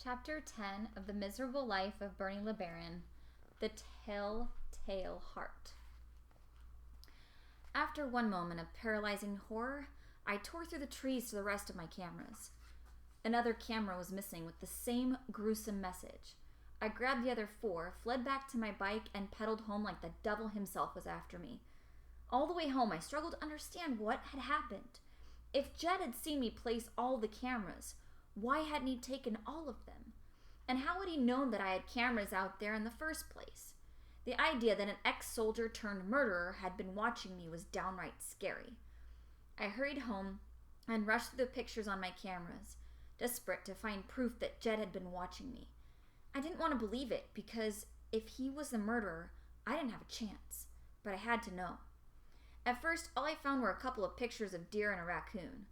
Chapter 10 of The Miserable Life of Bernie LeBaron, The Telltale Heart. After one moment of paralyzing horror, I tore through the trees to the rest of my cameras. Another camera was missing with the same gruesome message. I grabbed the other 4, fled back to my bike, and pedaled home like the devil himself was after me. All the way home, I struggled to understand what had happened. If Jed had seen me place all the cameras, why hadn't he taken all of them? And how had he known that I had cameras out there in the first place? The idea that an ex-soldier turned murderer had been watching me was downright scary. I hurried home and rushed through the pictures on my cameras, desperate to find proof that Jed had been watching me. I didn't want to believe it, because if he was the murderer, I didn't have a chance, but I had to know. At first, all I found were a couple of pictures of deer and a raccoon.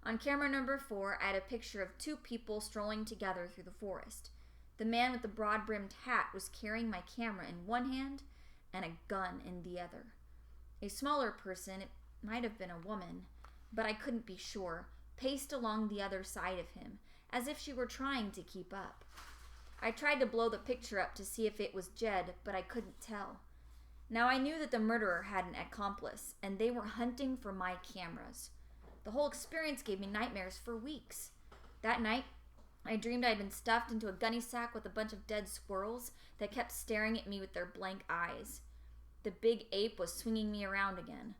On camera number 4, I had a picture of 2 people strolling together through the forest. The man with the broad-brimmed hat was carrying my camera in one hand and a gun in the other. A smaller person, it might have been a woman, but I couldn't be sure, paced along the other side of him, as if she were trying to keep up. I tried to blow the picture up to see if it was Jed, but I couldn't tell. Now I knew that the murderer had an accomplice, and they were hunting for my cameras. The whole experience gave me nightmares for weeks. That night, I dreamed I'd been stuffed into a gunny sack with a bunch of dead squirrels that kept staring at me with their blank eyes. The big ape was swinging me around again.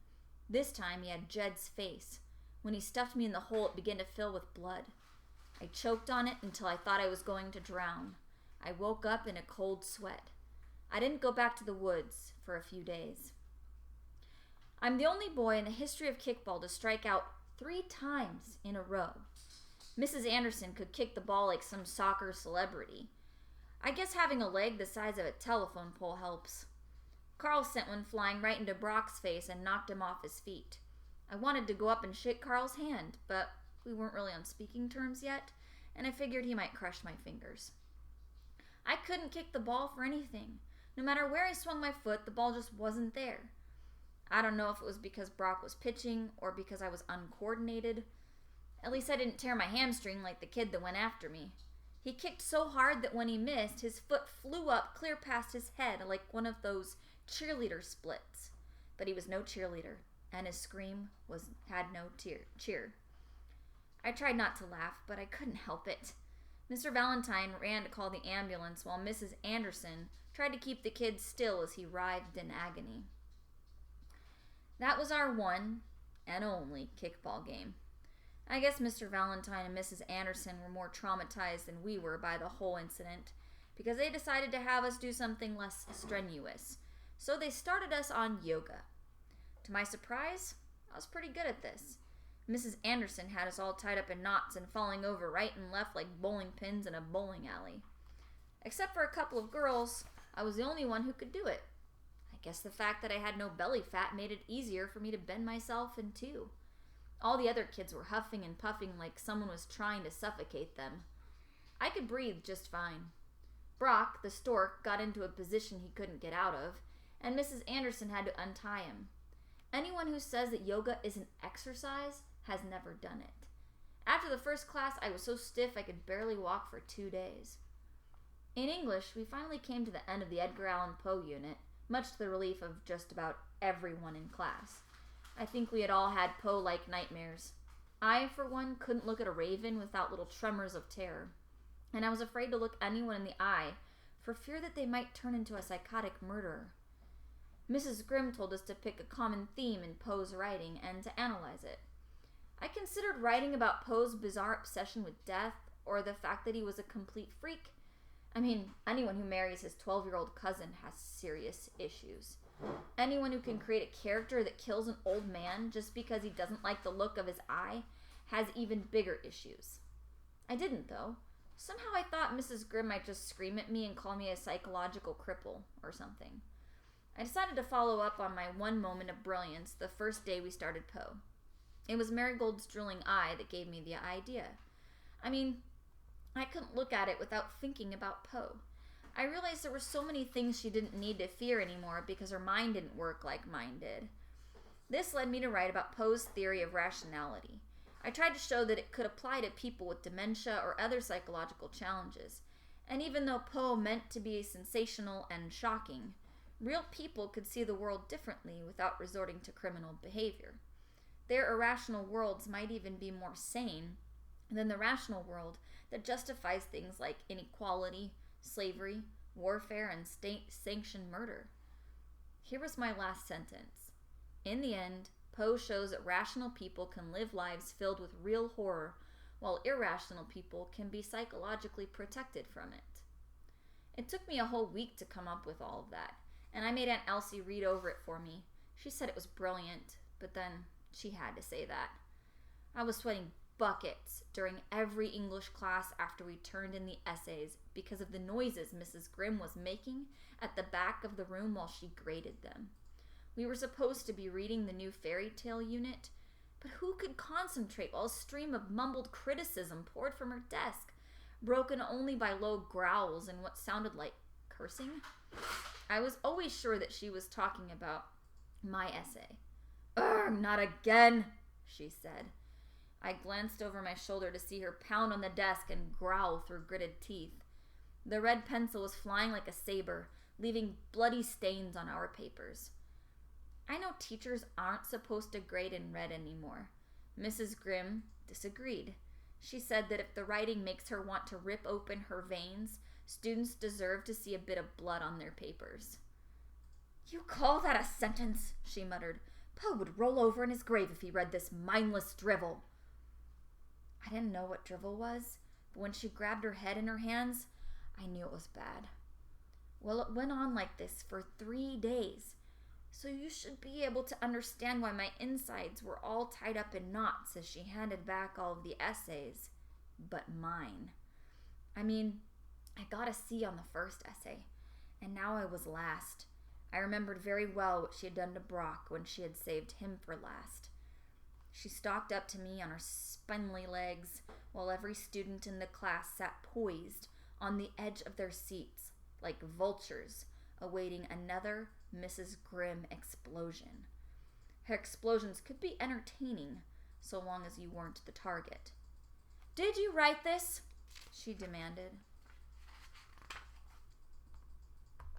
This time he had Jed's face. When he stuffed me in the hole, it began to fill with blood. I choked on it until I thought I was going to drown. I woke up in a cold sweat. I didn't go back to the woods for a few days. I'm the only boy in the history of kickball to strike out 3 times in a row. Mrs. Anderson could kick the ball like some soccer celebrity. I guess having a leg the size of a telephone pole helps. Carl sent one flying right into Brock's face and knocked him off his feet. I wanted to go up and shake Carl's hand, but we weren't really on speaking terms yet, and I figured he might crush my fingers. I couldn't kick the ball for anything. No matter where I swung my foot, the ball just wasn't there. I don't know if it was because Brock was pitching or because I was uncoordinated. At least I didn't tear my hamstring like the kid that went after me. He kicked so hard that when he missed, his foot flew up clear past his head like one of those cheerleader splits. But he was no cheerleader, and his scream had no cheer. I tried not to laugh, but I couldn't help it. Mr. Valentine ran to call the ambulance while Mrs. Anderson tried to keep the kid still as he writhed in agony. That was our one and only kickball game. I guess Mr. Valentine and Mrs. Anderson were more traumatized than we were by the whole incident, because they decided to have us do something less strenuous. So they started us on yoga. To my surprise, I was pretty good at this. Mrs. Anderson had us all tied up in knots and falling over right and left like bowling pins in a bowling alley. Except for a couple of girls, I was the only one who could do it. I guess the fact that I had no belly fat made it easier for me to bend myself in 2. All the other kids were huffing and puffing like someone was trying to suffocate them. I could breathe just fine. Brock, the stork, got into a position he couldn't get out of, and Mrs. Anderson had to untie him. Anyone who says that yoga isn't exercise has never done it. After the first class, I was so stiff I could barely walk for 2 days. In English, we finally came to the end of the Edgar Allan Poe unit, much to the relief of just about everyone in class. I think we had all had Poe-like nightmares. I, for one, couldn't look at a raven without little tremors of terror, and I was afraid to look anyone in the eye for fear that they might turn into a psychotic murderer. Mrs. Grimm told us to pick a common theme in Poe's writing and to analyze it. I considered writing about Poe's bizarre obsession with death, or the fact that he was a complete freak. I mean, anyone who marries his 12-year-old cousin has serious issues. Anyone who can create a character that kills an old man just because he doesn't like the look of his eye has even bigger issues. I didn't, though. Somehow I thought Mrs. Grimm might just scream at me and call me a psychological cripple or something. I decided to follow up on my one moment of brilliance the first day we started Poe. It was Marigold's drooling eye that gave me the idea. I mean, I couldn't look at it without thinking about Poe. I realized there were so many things she didn't need to fear anymore because her mind didn't work like mine did. This led me to write about Poe's theory of rationality. I tried to show that it could apply to people with dementia or other psychological challenges. And even though Poe meant to be sensational and shocking, real people could see the world differently without resorting to criminal behavior. Their irrational worlds might even be more sane than the rational world that justifies things like inequality, slavery, warfare, and state-sanctioned murder. Here was my last sentence. In the end, Poe shows that rational people can live lives filled with real horror, while irrational people can be psychologically protected from it. It took me a whole week to come up with all of that, and I made Aunt Elsie read over it for me. She said it was brilliant, but then she had to say that. I was sweating buckets during every English class after we turned in the essays because of the noises Mrs. Grimm was making at the back of the room while she graded them. We were supposed to be reading the new fairy tale unit, but who could concentrate while a stream of mumbled criticism poured from her desk, broken only by low growls and what sounded like cursing? I was always sure that she was talking about my essay. "Ugh, not again," she said. I glanced over my shoulder to see her pound on the desk and growl through gritted teeth. The red pencil was flying like a saber, leaving bloody stains on our papers. I know teachers aren't supposed to grade in red anymore. Mrs. Grimm disagreed. She said that if the writing makes her want to rip open her veins, students deserve to see a bit of blood on their papers. "You call that a sentence?" she muttered. "Poe would roll over in his grave if he read this mindless drivel." I didn't know what drivel was, but when she grabbed her head in her hands, I knew it was bad. Well, it went on like this for 3 days, so you should be able to understand why my insides were all tied up in knots as she handed back all of the essays, but mine. I mean, I got a C on the first essay, and now I was last. I remembered very well what she had done to Brock when she had saved him for last. She stalked up to me on her spindly legs, while every student in the class sat poised on the edge of their seats, like vultures awaiting another Mrs. Grimm explosion. Her explosions could be entertaining, so long as you weren't the target. "Did you write this?" she demanded.